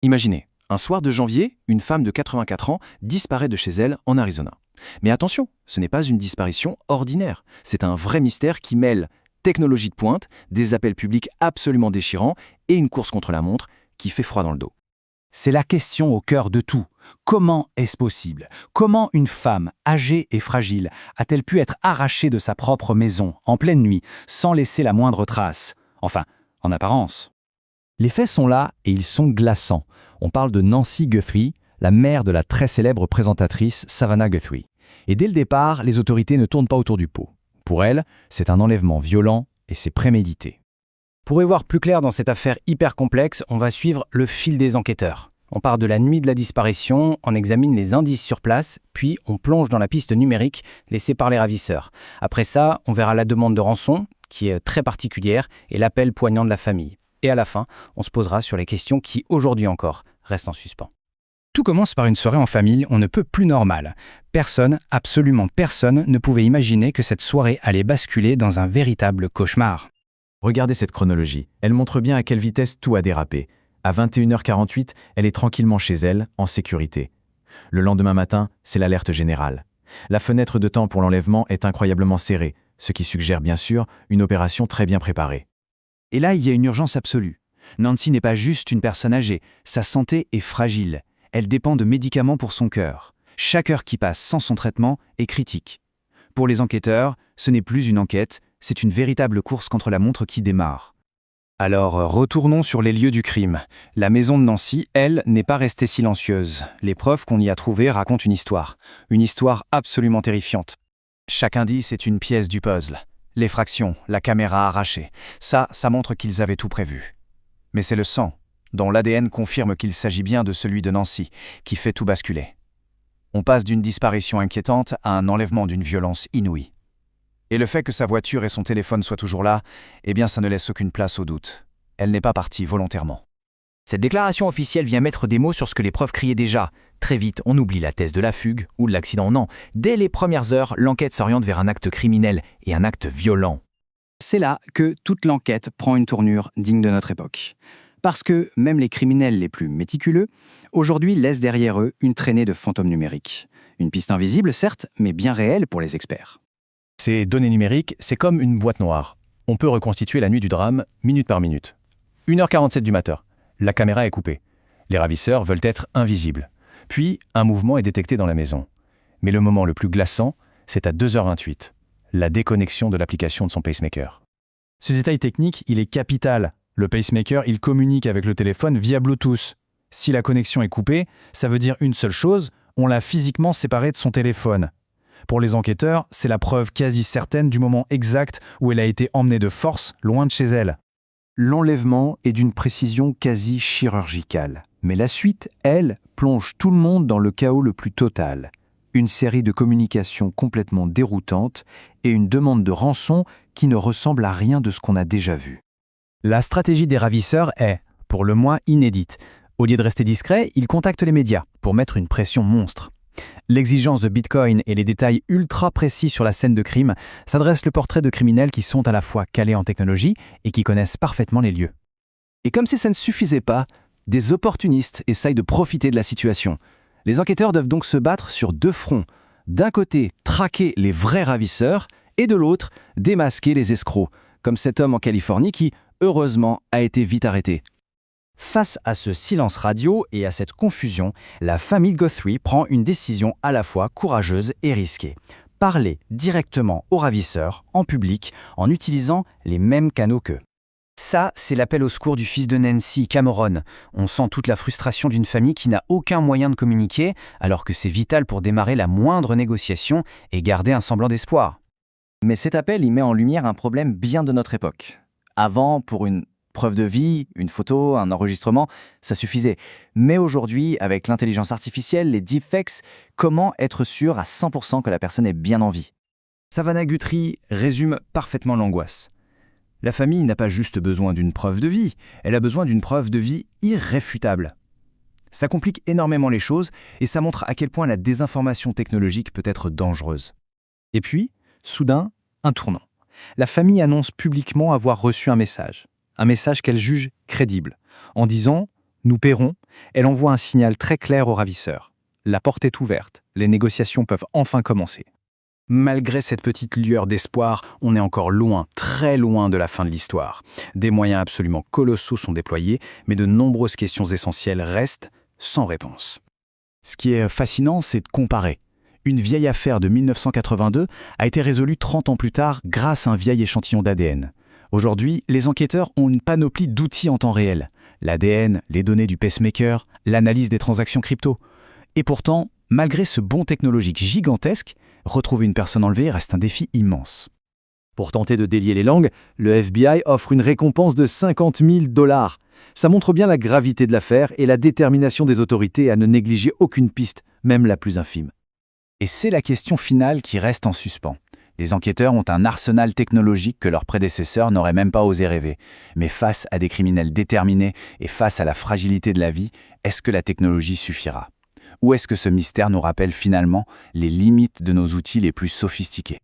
Imaginez, un soir de janvier, une femme de 84 ans disparaît de chez elle en Arizona. Mais attention, ce n'est pas une disparition ordinaire. C'est un vrai mystère qui mêle technologie de pointe, des appels publics absolument déchirants et une course contre la montre qui fait froid dans le dos. C'est la question au cœur de tout. Comment est-ce possible? Comment une femme, âgée et fragile, a-t-elle pu être arrachée de sa propre maison, en pleine nuit, sans laisser la moindre trace? Enfin, en apparence. Les faits sont là et ils sont glaçants. On parle de Nancy Guthrie, la mère de la très célèbre présentatrice Savannah Guthrie. Et dès le départ, les autorités ne tournent pas autour du pot. Pour elle, c'est un enlèvement violent et c'est prémédité. Pour y voir plus clair dans cette affaire hyper complexe, on va suivre le fil des enquêteurs. On part de la nuit de la disparition, on examine les indices sur place, puis on plonge dans la piste numérique laissée par les ravisseurs. Après ça, on verra la demande de rançon, qui est très particulière, et l'appel poignant de la famille. Et à la fin, on se posera sur les questions qui, aujourd'hui encore, restent en suspens. Tout commence par une soirée en famille, on ne peut plus normal. Personne, absolument personne, ne pouvait imaginer que cette soirée allait basculer dans un véritable cauchemar. Regardez cette chronologie. Elle montre bien à quelle vitesse tout a dérapé. À 21h48, elle est tranquillement chez elle, en sécurité. Le lendemain matin, c'est l'alerte générale. La fenêtre de temps pour l'enlèvement est incroyablement serrée, ce qui suggère bien sûr une opération très bien préparée. Et là, il y a une urgence absolue. Nancy n'est pas juste une personne âgée, sa santé est fragile. Elle dépend de médicaments pour son cœur. Chaque heure qui passe sans son traitement est critique. Pour les enquêteurs, ce n'est plus une enquête, c'est une véritable course contre la montre qui démarre. Alors, retournons sur les lieux du crime. La maison de Nancy, elle, n'est pas restée silencieuse. Les preuves qu'on y a trouvées racontent une histoire absolument terrifiante. Chaque indice est une pièce du puzzle. Les fractions, la caméra arrachée, ça montre qu'ils avaient tout prévu. Mais c'est le sang, dont l'ADN confirme qu'il s'agit bien de celui de Nancy, qui fait tout basculer. On passe d'une disparition inquiétante à un enlèvement d'une violence inouïe. Et le fait que sa voiture et son téléphone soient toujours là, eh bien ça ne laisse aucune place au doute. Elle n'est pas partie volontairement. Cette déclaration officielle vient mettre des mots sur ce que les preuves criaient déjà. Très vite, on oublie la thèse de la fugue ou de l'accident. Non, dès les premières heures, l'enquête s'oriente vers un acte criminel et un acte violent. C'est là que toute l'enquête prend une tournure digne de notre époque. Parce que même les criminels les plus méticuleux, aujourd'hui laissent derrière eux une traînée de fantômes numériques. Une piste invisible, certes, mais bien réelle pour les experts. Ces données numériques, c'est comme une boîte noire. On peut reconstituer la nuit du drame, minute par minute. 1h47 du matin, la caméra est coupée. Les ravisseurs veulent être invisibles. Puis, un mouvement est détecté dans la maison. Mais le moment le plus glaçant, c'est à 2h28, la déconnexion de l'application de son pacemaker. Ce détail technique, il est capital. Le pacemaker, il communique avec le téléphone via Bluetooth. Si la connexion est coupée, ça veut dire une seule chose, on l'a physiquement séparée de son téléphone. Pour les enquêteurs, c'est la preuve quasi certaine du moment exact où elle a été emmenée de force loin de chez elle. L'enlèvement est d'une précision quasi chirurgicale. Mais la suite, elle, plonge tout le monde dans le chaos le plus total. Une série de communications complètement déroutantes et une demande de rançon qui ne ressemble à rien de ce qu'on a déjà vu. La stratégie des ravisseurs est, pour le moins, inédite. Au lieu de rester discret, ils contactent les médias pour mettre une pression monstre. L'exigence de Bitcoin et les détails ultra précis sur la scène de crime, ça dresse le portrait de criminels qui sont à la fois calés en technologie et qui connaissent parfaitement les lieux. Et comme si ça ne suffisait pas, des opportunistes essayent de profiter de la situation. Les enquêteurs doivent donc se battre sur deux fronts. D'un côté, traquer les vrais ravisseurs, et de l'autre, démasquer les escrocs, comme cet homme en Californie qui, heureusement, a été vite arrêté. Face à ce silence radio et à cette confusion, la famille Guthrie prend une décision à la fois courageuse et risquée. Parler directement aux ravisseurs, en public, en utilisant les mêmes canaux qu'eux. Ça, c'est l'appel au secours du fils de Nancy, Cameron. On sent toute la frustration d'une famille qui n'a aucun moyen de communiquer, alors que c'est vital pour démarrer la moindre négociation et garder un semblant d'espoir. Mais cet appel y met en lumière un problème bien de notre époque. Avant, pour une preuve de vie, une photo, un enregistrement, ça suffisait. Mais aujourd'hui, avec l'intelligence artificielle, les deepfakes, comment être sûr à 100% que la personne est bien en vie? Savannah Guthrie résume parfaitement l'angoisse. La famille n'a pas juste besoin d'une preuve de vie, elle a besoin d'une preuve de vie irréfutable. Ça complique énormément les choses et ça montre à quel point la désinformation technologique peut être dangereuse. Et puis, soudain, un tournant. La famille annonce publiquement avoir reçu un message qu'elle juge crédible, en disant Nous paierons, elle envoie un signal très clair aux ravisseurs. La porte est ouverte, les négociations peuvent enfin commencer. Malgré cette petite lueur d'espoir, on est encore loin, très loin de la fin de l'histoire. Des moyens absolument colossaux sont déployés, mais de nombreuses questions essentielles restent sans réponse. Ce qui est fascinant, c'est de comparer. Une vieille affaire de 1982 a été résolue 30 ans plus tard grâce à un vieil échantillon d'ADN. Aujourd'hui, les enquêteurs ont une panoplie d'outils en temps réel. L'ADN, les données du pacemaker, l'analyse des transactions crypto. Et pourtant, malgré ce bond technologique gigantesque, retrouver une personne enlevée reste un défi immense. Pour tenter de délier les langues, le FBI offre une récompense de 50 000 $. Ça montre bien la gravité de l'affaire et la détermination des autorités à ne négliger aucune piste, même la plus infime. Et c'est la question finale qui reste en suspens. Les enquêteurs ont un arsenal technologique que leurs prédécesseurs n'auraient même pas osé rêver. Mais face à des criminels déterminés et face à la fragilité de la vie, est-ce que la technologie suffira ? Ou est-ce que ce mystère nous rappelle finalement les limites de nos outils les plus sophistiqués ?